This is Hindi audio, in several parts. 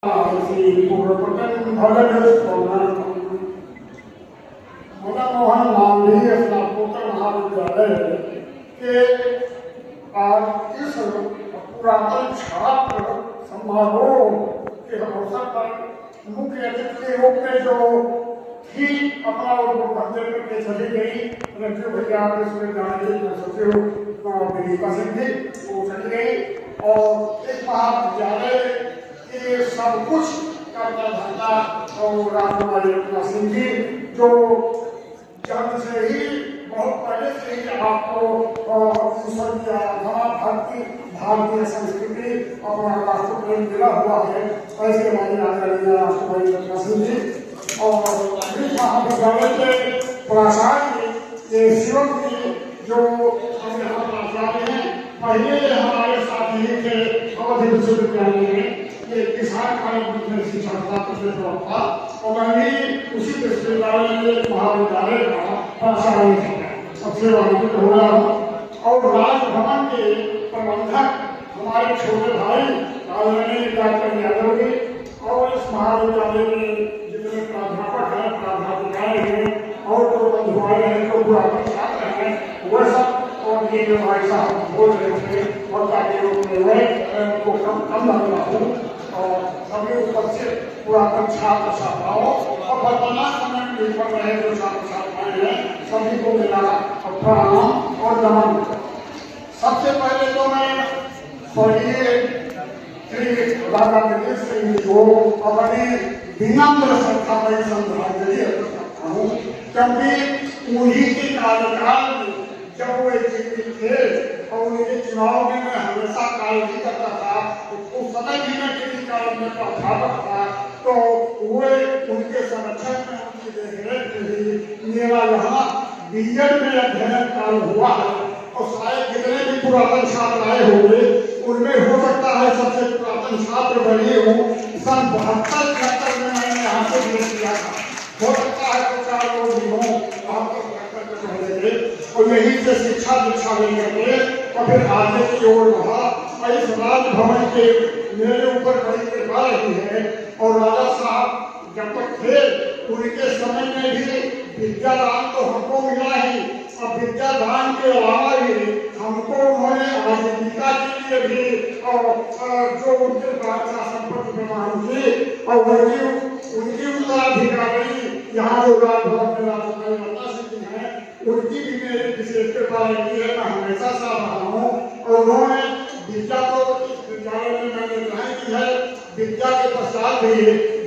मदन मोहन मालवीय स्नातकोत्तर महाविद्यालय के आज इस पुरातन छात्र समारोह के अवसर पर मुख्य अतिथि के रूप में जो थी अपना वक्तव्य करके चली गई रज्जू भैया विश्वविद्यालय सचिव विनीता सिंह जी वो चली गई और इस महाविद्यालय के सब कुछ करता धरता और राजकुमारी सिंह जी जो जन्म से ही बहुत पहले से ही आपको भारतीय संस्कृति और राष्ट्र प्रेम मिला हुआ है ऐसे हमारी आदरणीय राष्ट्रपति सिंह जी और महाविद्यालय के प्राचार्य शिवम जी जो हम यहाँ प्राचार्य हैं पहले हमारे साथ ही थे अवधि विश्वविद्यालय में ये किसान कार्य शिक्षा था और मैं भी उसी विश्वविद्यालय में महाविद्यालय का प्राचार्य था सबसे वांछित हो रहा हूँ और राजभवन के प्रबंधक हमारे छोटे भाई आदरणीय डॉक्टर यादव जी और इस महाविद्यालय में जितने प्राध्यापक हैं प्राध्यापिकाएं हैं और जो बंधुआए हैं जो पुरातन छात्र हैं वह सब और ये जो भाई साहब बोल रहे थे और ताकि उनको कम लग रहा हूँ और सभी उपस्थित पुरातन छात्र छात्राओं और वर्तमान समय में पढ़ रहे जो छात्र छात्राएं हैं सभी को मेरा प्रणाम और नमन। सबसे पहले तो मैं स्वर्गीय श्री राजा विजय सिंह जी को अपनी विनम्र श्रद्धामयी श्रद्धांजलि अर्पित करता हूँ क्योंकि उन्हीं के कार्यकाल में जब वो जीवित थे और उनके चुनाव में मैं हमेशा कार्य नहीं करता था उस समय भी मैं किसी कार्य में प्राध्यापक था तो वे उनके संरक्षण में उनकी देखरेख में ही मेरा यहाँ बीएड में अध्ययन काल हुआ है और शायद जितने भी पुरातन छात्र आए होंगे उनमें हो सकता है सबसे पुरातन छात्र बने हूँ सन 72-73 में मैंने यहाँ से भेज दिया था हो सकता है तो 4 लोग भी हों और यहीं से शिक्षा दीक्षा लेकर के और फिर आगे की ओर बढ़ा और इस राजभवन के मेरे ऊपर बड़ी कृपा रही है और राजा साहब जब तक थे उनके समय में भी विद्यादान तो हमको मिला ही और विद्यादान के अलावा भी हमको उन्होंने आजीविका के लिए भी और जो उनके शासन पर विद्यमान थी और वही उनकी उत्तराधिकारी यहाँ जो राजभवन में राजकुमारी सिंह जी हैं उनकी भी मेरी विशेष कृपा रही है मैं हमेशा से रहा हूँ और उन्होंने विद्या को इस विद्यालय में मैंने ग्रहण की है विद्या के पश्चात भी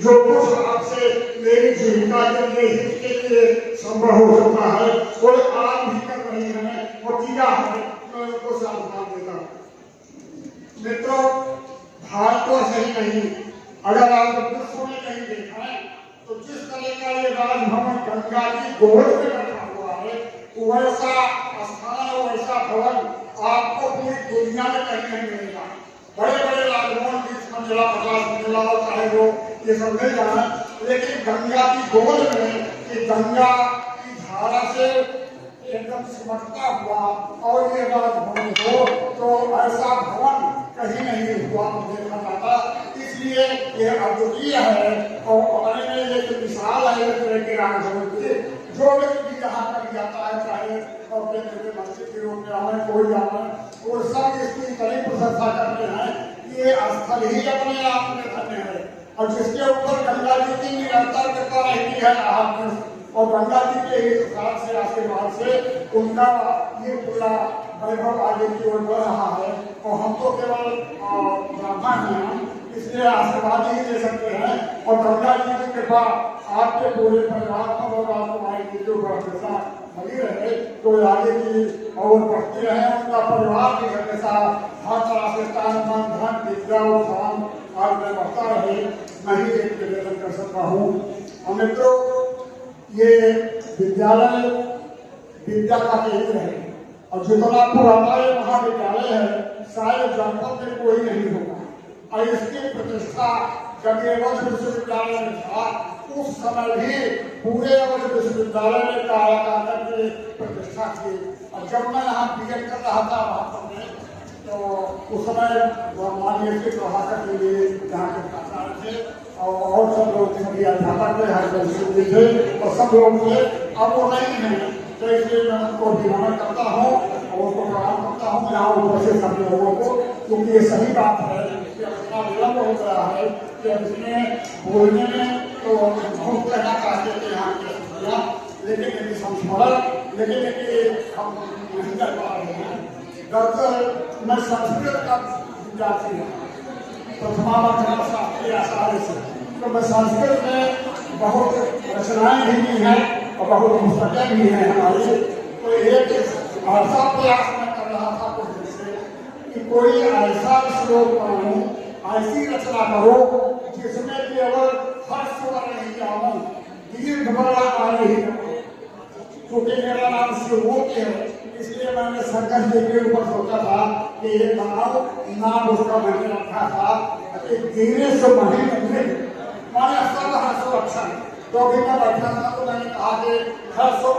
जो कुछ आपसे मेरी जीविका के लिए हित के लिए संभव हो सकता है वो आज भी कर रही है और किया है मैं उनको सावधान देता हूँ। मित्रों भारत को सही नहीं अगर आप विश्व में कहीं देखा है तो जिस तरह का ये राजभवन गंगा की गोद में रखा हुआ है वैसा स्थान और वैसा भवन आपको पूरी दुनिया में कहीं नहीं मिलेगा। बड़े बड़े राजभवन 20 मंजिला 50 मंजिला चाहे वो ये सब मिल जाए लेकिन गंगा की गोद में कि गंगा की धारा से एकदम सिमटता हुआ और ये राजभवन हो तो ऐसा भवन कहीं नहीं हुआ देखा जाता इसलिए ये अद्वितीय है और हमारे में एक मिसाल है इस तरह के राजभवन की जो व्यक्ति यहाँ पर जाता है चाहे और मस्जिद के रूप में आए कोई आए और सब इसकी कड़ी प्रशंसा करते हैं ये स्थल ही अपने आप में धन्य है और जिसके ऊपर गंगा जी की निरंतर कृपा रहती है और गंगा जी के ही प्रसाद से आशीर्वाद से उनका ये पूरा वैभव आगे की ओर बढ़ रहा है और हम तो केवल ब्राह्मण हैं इसलिए आशीर्वाद ही दे सकते हैं और गंगा जी की कृपा आपके पूरे परिवार पर और राजकुमारी जी के ऊपर हमेशा बनी रहे तो आगे की और बढ़ती रहे उनका परिवार भी हमेशा हर तरह से तन मन धन विद्या उत्थान आगे बढ़ता रहे मैं ही एक निवेदन कर सकता हूँ। और मित्रों ये विद्यालय विद्या का केंद्र है और जितना पुराना ये महाविद्यालय है शायद जनपद में कोई नहीं होगा और इसकी प्रतिष्ठा जब ये अवध विश्वविद्यालय में था उस समय भी पूरे अवध विश्वविद्यालय में कार्यकर्ता की प्रतिष्ठा थी और जब मैं यहाँ बीएड कर रहा था वहाँ में तो उस समय माननीय प्रभाकर के लिए यहाँ के प्राचार्य थे और सब लोग सभी अध्यापक थे, हर परिस्थिति थे और सब लोग थे। अब वो नहीं है, तो इसलिए मैं उनको अभिनंदन करता हूँ और उनको प्रणाम करता हूँ यहाँ ऊपर से सब लोगों को, क्योंकि ये सही बात है कि अपना विलम्ब हो गया है कि अब इसमें बोलने में तो बहुत कहना चाहते थे यहाँ के सभ्या, लेकिन यदि संस्मरण लेकिन ये हम नहीं कर पा रहे हैं। दरअसल मैं संस्कृत का विद्यार्थी हूँ, प्रथमावधान शास्त्रीय आचार्य से, तो मैं संस्कृत में बहुत रचनाएं भी की हैं और बहुत पुस्तकें भी हैं हमारी। तो एक ऐसा प्रयास मैं कर रहा था कुछ दिन से कि कोई ऐसा श्लोक पढ़ूं, ऐसी रचना करो जिसमें केवल हर्ष पर नहीं जाऊं, दीर्घ बड़ा आ नहीं करो, क्योंकि मेरा नाम शिवभूत है, इसलिए मैंने शंकर जी के ऊपर सोचा था कि ये बनाओ, नाम उसका मैंने रखा था धीरे से महीने माने सब हर्षो अच्छा। तो अभी मैं बैठा था तो मैंने कहा कि हर्षो